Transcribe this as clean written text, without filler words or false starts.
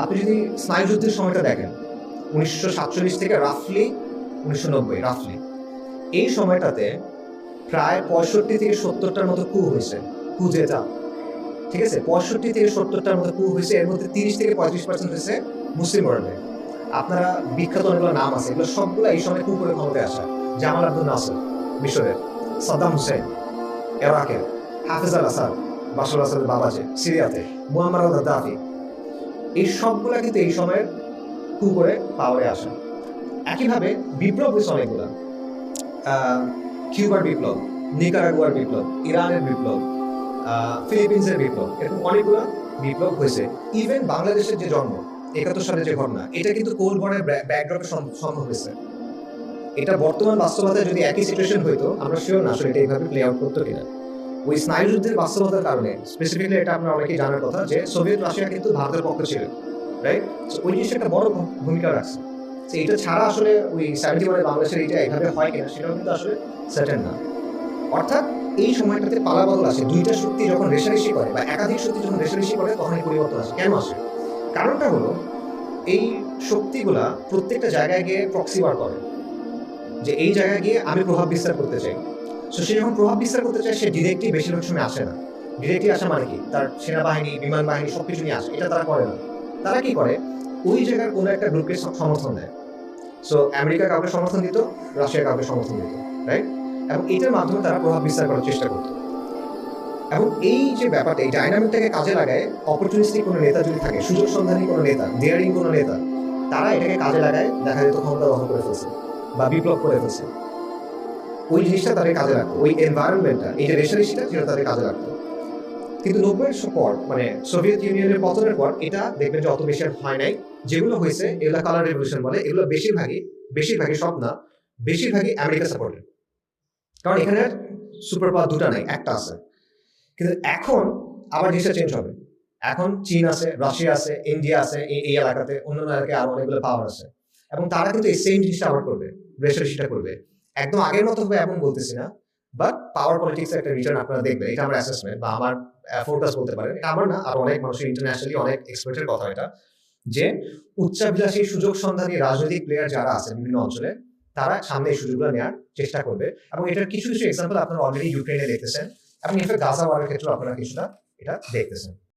আপনি যদি স্নায়ুযুদ্ধের সময়টা দেখেন 1947 থেকে রাফলি 1990 রাফলি এই সময়টাতে প্রায় 65 থেকে 70টার মতো কু হয়েছে, কু যেটা ঠিক আছে 65 থেকে 70টার মতো কু হয়েছে। এর মধ্যে 30 থেকে 35% হয়েছে মুসলিম ওয়ার্ল্ডে। আপনারা বিখ্যাত অনেকগুলো নাম আছে, এগুলো সবগুলো এই সময় কু করে ক্ষমতায় আসা। জামাল আব্দুল নাসের মিশরের, সাদ্দাম হুসেন ইরাকের, হাফিজ আল আসাদ বাশার আল আসাদের বাবাজে সিরিয়াতে, মুয়াম্মার আল গাদ্দাফি, এই সবগুলা কিন্তু এই সময়ের কু করে পাওয়ারে আসা। একইভাবে বিপ্লব হয়েছে অনেকগুলা, কিউবার বিপ্লব, নিকারাগুয়ার বিপ্লব, ইরানের বিপ্লব, ফিলিপিন্সের বিপ্লব, এরকম অনেকগুলো বিপ্লব হয়েছে। ইভেন বাংলাদেশের যে জন্ম 71 সালের যে ঘটনা, এটা কিন্তু কোল্ড ওয়ারের ব্যাকড্রপে সম্ভব হয়েছে। এটা বর্তমান বাস্তবতায় যদি একই সিচুয়েশন হইতো, আমরা শিওর না আসলে এটা এইভাবে প্লে আউট করতো কিনা। ওই স্নায়ুযুদ্ধের বাস্তবতার কারণে স্পেসিফিকলি এটা আপনার অনেকেই জানার কথা যে সোভিয়েত রাশিয়া কিন্তু ভারতের পক্ষে ছিল, রাইট? ওই জিনিসটা একটা বড় ভূমিকা রাখছে। এটা ছাড়া আসলে ওই 71 বাংলাদেশের এটা এইভাবে হয় কিনা সেটাও কিন্তু আসলে সার্টেন না। অর্থাৎ এই সময়টাতে পালাবদল আসে, দুইটা শক্তি যখন রেশারেশি করে বা একাধিক শক্তি যখন রেশারেশি করে তখন এই পরিবর্তন আসে। কেন আসে? কারণটা হলো এই শক্তিগুলা প্রত্যেকটা জায়গায় গিয়ে প্রক্সি বার করে যে এই জায়গায় গিয়ে আমি প্রভাব বিস্তার করতে চাই। সো সে যখন প্রভাব বিস্তার করতে চায় সে ডিরেক্টলি বেশিরভাগ সময় আসে না। ডিরেক্টলি আসা মানে কি, তার সেনাবাহিনী বিমান বাহিনী সবকিছু নিয়ে আসে, এটা তারা করে না। তারা কি করে, ওই জায়গার কোনো একটা গ্রুপকে সমর্থন দেয়। সো আমেরিকা কাউকে সমর্থন দিত, রাশিয়া কাউকে সমর্থন দিত, রাইট? এবং এটার মাধ্যমে তারা প্রভাব বিস্তার করার চেষ্টা করত। এবং এই যে ব্যাপারটা, এই ডাইনামিকটাকে কাজে লাগায় অপরচুনিস্টিক কোনো নেতা যদি থাকে, সুযোগ সন্ধানী কোনো নেতা, ডেয়ারিং কোনো নেতা, তারা এটাকে কাজে লাগায়, দেখা যেত ক্ষমতা দখল করে ফেলছে বা বিপ্লব করে ফেলছে। ওই জিনিসটা তাদের কাজে লাগতো, ওই এনভায়রনমেন্টটা, এই যে রেশারেশিটা, যেটা তাদের কাজে লাগতো। কিন্তু 90-এর পর, মানে সোভিয়েত ইউনিয়নের পতনের পর, এটা দেখবেন যে অত বেশি আর হয় নাই। যেগুলো হয়েছে এগুলো কালার রেভলিউশন বলে, এগুলো বেশিরভাগই সব না, বেশিরভাগই আমেরিকা সাপোর্টেড। কারণ এখানে সুপার পাওয়ার দুটা নাই, একটা আছে। কিন্তু এখন আবার জিনিসটা চেঞ্জ হবে। এখন চীন আছে, রাশিয়া আছে, ইন্ডিয়া আছে, এই এলাকাতে, অন্যান্য এলাকায় আরো অনেকগুলো পাওয়ার আছে। এবং তারা কিন্তু এই সেম জিনিসটা আবার করবে, রেশারেশিটা করবে। একদম আগের মতো হবে এমন বলতেছি না, বাট পাওয়ার পলিটিক্স একটা রিটার্ন আপনারা দেখবেন। এটা আমার অ্যাসেসমেন্ট বা আমার ফোরকাস্ট বলতে পারেন। এটা আমার না, আর অনেক মানুষের, ইন্টারন্যাশনালি অনেক এক্সপার্টের কথা এটা, যে উচ্চাভিলাষী সুযোগ সন্ধানী রাজনৈতিক প্লেয়ার যারা আছে বিভিন্ন অঞ্চলে, তারা সামনে এই সুযোগগুলো নেওয়ার চেষ্টা করবে। এবং এটার কিছু কিছু এক্সাম্পল আপনারা অলরেডি ইউক্রেনে দেখতেছেন, এবং ইনফ্যাক্ট গাজা ওয়ারের ক্ষেত্রে আপনারা কিছুটা এটা দেখতেছেন।